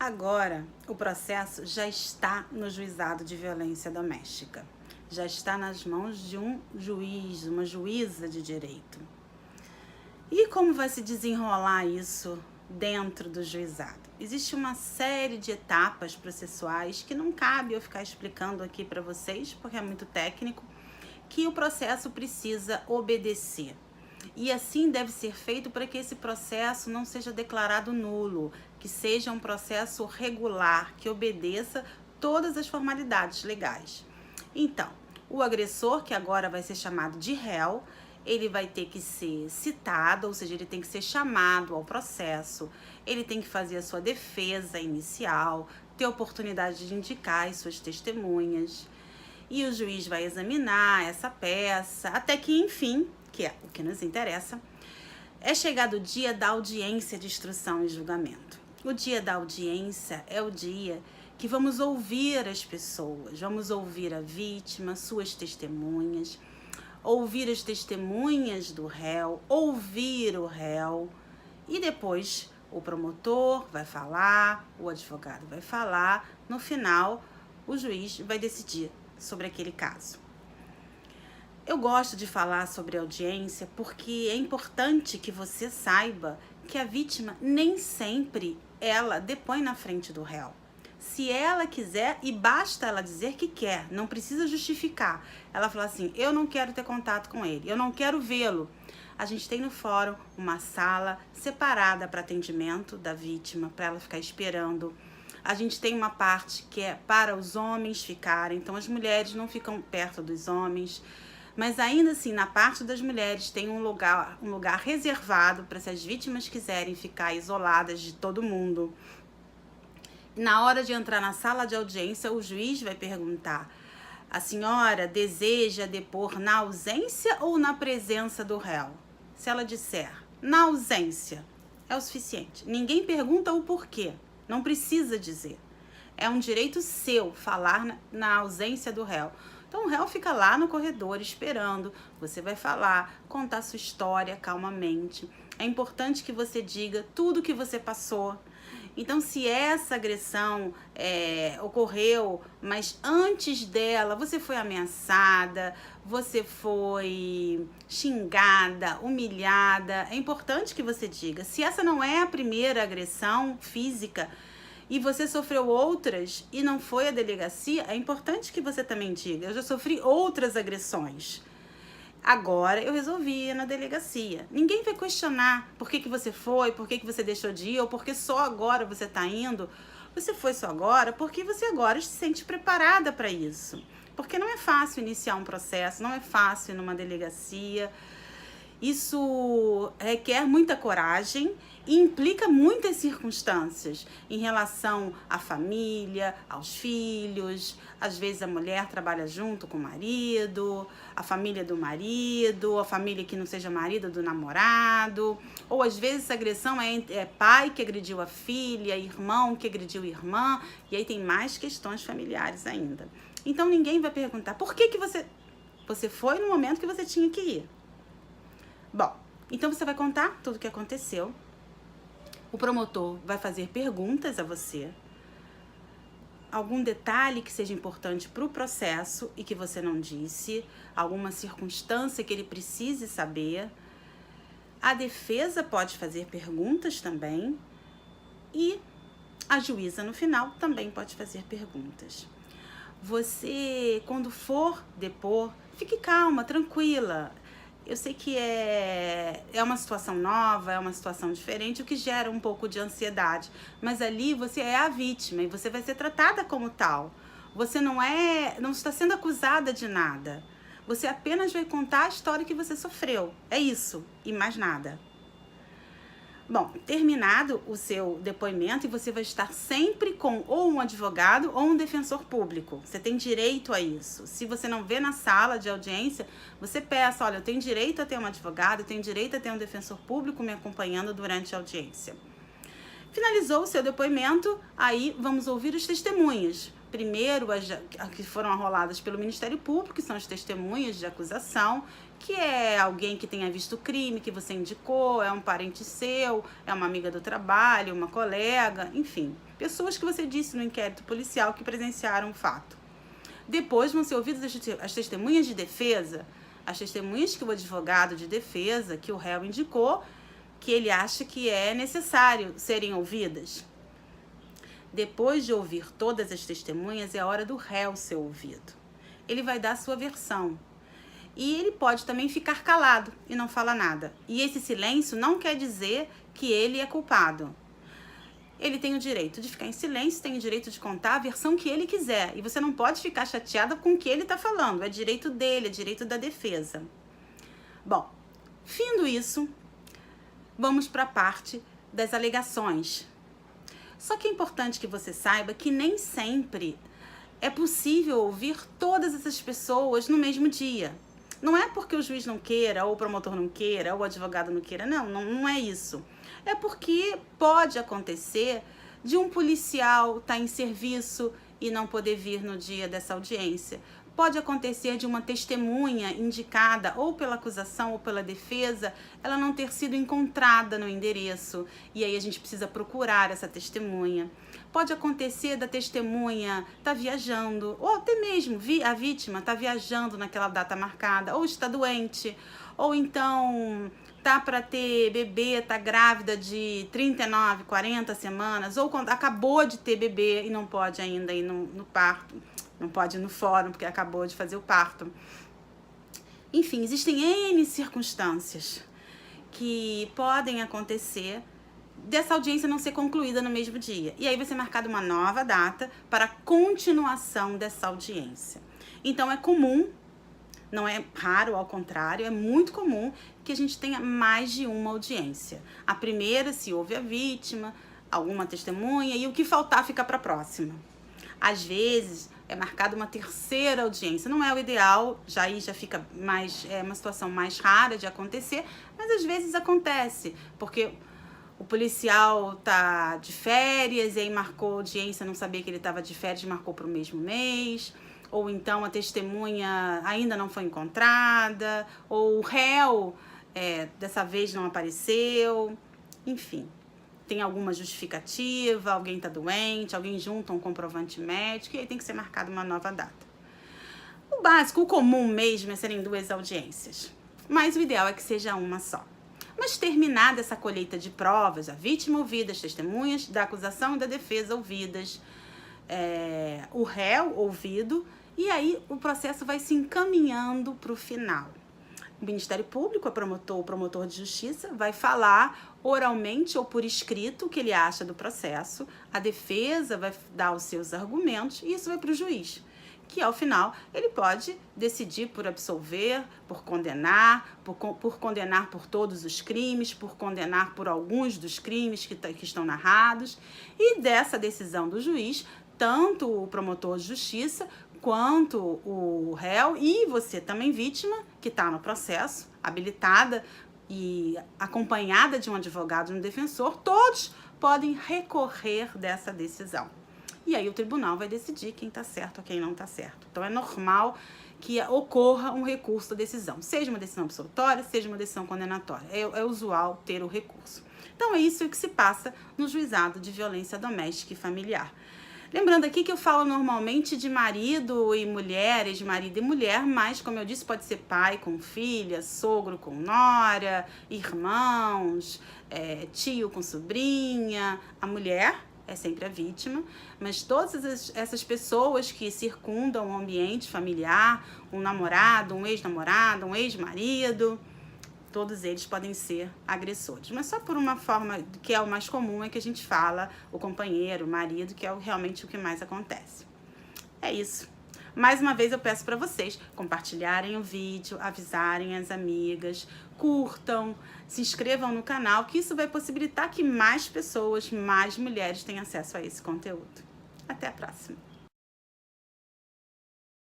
Agora, o processo já está no juizado de violência doméstica. Já está nas mãos de um juiz, uma juíza de direito. E como vai se desenrolar isso dentro do juizado? Existe uma série de etapas processuais que não cabe eu ficar explicando aqui para vocês, porque é muito técnico, que o processo precisa obedecer. E assim deve ser feito para que esse processo não seja declarado nulo, que seja um processo regular, que obedeça todas as formalidades legais. Então, o agressor, que agora vai ser chamado de réu, ele vai ter que ser citado, ou seja, ele tem que ser chamado ao processo, ele tem que fazer a sua defesa inicial, ter oportunidade de indicar as suas testemunhas, e o juiz vai examinar essa peça, até que, enfim, que é o que nos interessa, é chegado o dia da audiência de instrução e julgamento. O dia da audiência é o dia que vamos ouvir as pessoas, vamos ouvir a vítima, suas testemunhas, ouvir as testemunhas do réu, ouvir o réu, e depois o promotor vai falar, o advogado vai falar, no final o juiz vai decidir sobre aquele caso. Eu gosto de falar sobre audiência porque é importante que você saiba que a vítima nem sempre ela depõe na frente do réu. Se ela quiser, e basta ela dizer que quer, não precisa justificar. Ela fala assim, eu não quero ter contato com ele, eu não quero vê-lo. A gente tem no fórum uma sala separada para atendimento da vítima, para ela ficar esperando. A gente tem uma parte que é para os homens ficarem, então as mulheres não ficam perto dos homens. Mas ainda assim, na parte das mulheres tem um lugar reservado para se as vítimas quiserem ficar isoladas de todo mundo. Na hora de entrar na sala de audiência, o juiz vai perguntar: a senhora deseja depor na ausência ou na presença do réu? Se ela disser na ausência, é o suficiente. Ninguém pergunta o porquê, não precisa dizer. É um direito seu falar na ausência do réu. Então o réu fica lá no corredor esperando, você vai falar, contar sua história calmamente. É importante que você diga tudo que você passou. Então, se essa agressão ocorreu, mas antes dela você foi ameaçada, você foi xingada, humilhada, é importante que você diga. Se essa não é a primeira agressão física e você sofreu outras e não foi à delegacia, é importante que você também diga. Eu já sofri outras agressões. Agora eu resolvi ir na delegacia. Ninguém vai questionar por que você foi, por que você deixou de ir, ou por que só agora você está indo. Você foi só agora porque você agora se sente preparada para isso. Porque não é fácil iniciar um processo, não é fácil ir numa delegacia. Isso requer muita coragem e implica muitas circunstâncias em relação à família, aos filhos. Às vezes a mulher trabalha junto com o marido, a família do marido, a família que não seja marido do namorado. Ou às vezes essa agressão é pai que agrediu a filha, irmão que agrediu a irmã. E aí tem mais questões familiares ainda. Então ninguém vai perguntar por que você foi no momento que você tinha que ir. Bom, então você vai contar tudo o que aconteceu. O promotor vai fazer perguntas a você. Algum detalhe que seja importante para o processo e que você não disse. Alguma circunstância que ele precise saber. A defesa pode fazer perguntas também. E a juíza, no final, também pode fazer perguntas. Você, quando for depor, fique calma, tranquila. Eu sei que é uma situação nova, é uma situação diferente, o que gera um pouco de ansiedade. Mas ali você é a vítima e você vai ser tratada como tal. Você não está sendo acusada de nada. Você apenas vai contar a história que você sofreu. É isso, e mais nada. Bom, terminado o seu depoimento, e você vai estar sempre com ou um advogado ou um defensor público. Você tem direito a isso. Se você não vê na sala de audiência, você peça, olha, eu tenho direito a ter um advogado, eu tenho direito a ter um defensor público me acompanhando durante a audiência. Finalizou o seu depoimento, aí vamos ouvir os testemunhas. Primeiro, as que foram arroladas pelo Ministério Público, que são as testemunhas de acusação, que é alguém que tenha visto o crime, que você indicou, é um parente seu, é uma amiga do trabalho, uma colega, enfim, pessoas que você disse no inquérito policial que presenciaram o fato. Depois vão ser ouvidas as testemunhas de defesa, as testemunhas que o advogado de defesa, que o réu indicou, que ele acha que é necessário serem ouvidas. Depois de ouvir todas as testemunhas, é a hora do réu ser ouvido. Ele vai dar a sua versão. E ele pode também ficar calado e não falar nada. E esse silêncio não quer dizer que ele é culpado. Ele tem o direito de ficar em silêncio, tem o direito de contar a versão que ele quiser. E você não pode ficar chateada com o que ele está falando. É direito dele, é direito da defesa. Bom, findo isso, vamos para a parte das alegações. Só que é importante que você saiba que nem sempre é possível ouvir todas essas pessoas no mesmo dia. Não é porque o juiz não queira, ou o promotor não queira, ou o advogado não queira. Não é isso. É porque pode acontecer de um policial estar em serviço e não poder vir no dia dessa audiência. Pode acontecer de uma testemunha indicada ou pela acusação ou pela defesa, ela não ter sido encontrada no endereço, e aí a gente precisa procurar essa testemunha. Pode acontecer da testemunha estar viajando, ou até mesmo a vítima está viajando naquela data marcada, ou está doente, ou então tá para ter bebê, tá grávida de 39, 40 semanas, ou quando acabou de ter bebê e não pode ainda ir no parto. Não pode ir no fórum porque acabou de fazer o parto. Enfim, existem N circunstâncias que podem acontecer dessa audiência não ser concluída no mesmo dia. E aí vai ser marcada uma nova data para a continuação dessa audiência. Então é comum, não é raro, ao contrário, é muito comum que a gente tenha mais de uma audiência. A primeira, se houve a vítima, alguma testemunha, e o que faltar fica para a próxima. Às vezes é marcada uma terceira audiência. Não é o ideal, já fica mais, é uma situação mais rara de acontecer, mas às vezes acontece, porque o policial tá de férias e aí marcou audiência, não sabia que ele estava de férias, marcou para o mesmo mês, ou então a testemunha ainda não foi encontrada, ou o réu dessa vez não apareceu, enfim. Tem alguma justificativa, alguém está doente, alguém junta um comprovante médico e aí tem que ser marcada uma nova data. O básico, o comum mesmo é serem 2 audiências, mas o ideal é que seja uma só. Mas terminada essa colheita de provas, a vítima ouvida, as testemunhas da acusação e da defesa ouvidas, o réu ouvido, e aí o processo vai se encaminhando para o final. O Ministério Público, o promotor de justiça, vai falar oralmente ou por escrito o que ele acha do processo, a defesa vai dar os seus argumentos e isso vai para o juiz, que ao final ele pode decidir por absolver, por condenar, por condenar por todos os crimes, por condenar por alguns dos crimes que estão narrados, e dessa decisão do juiz, tanto o promotor de justiça quanto o réu e você também vítima, que está no processo, habilitada e acompanhada de um advogado e um defensor, todos podem recorrer dessa decisão. E aí o tribunal vai decidir quem está certo ou quem não está certo. Então é normal que ocorra um recurso da decisão, seja uma decisão absolutória, seja uma decisão condenatória. É usual ter o recurso. Então é isso que se passa no juizado de violência doméstica e familiar. Lembrando aqui que eu falo normalmente de marido e mulher, ex-marido e mulher, mas, como eu disse, pode ser pai com filha, sogro com nora, irmãos, tio com sobrinha. A mulher é sempre a vítima, mas todas essas pessoas que circundam o ambiente familiar, um namorado, um ex-namorado, um ex-marido, todos eles podem ser agressores. Mas só por uma forma que é o mais comum é que a gente fala o companheiro, o marido, que é realmente o que mais acontece. É isso. Mais uma vez eu peço para vocês compartilharem o vídeo, avisarem as amigas, curtam, se inscrevam no canal, que isso vai possibilitar que mais pessoas, mais mulheres tenham acesso a esse conteúdo. Até a próxima!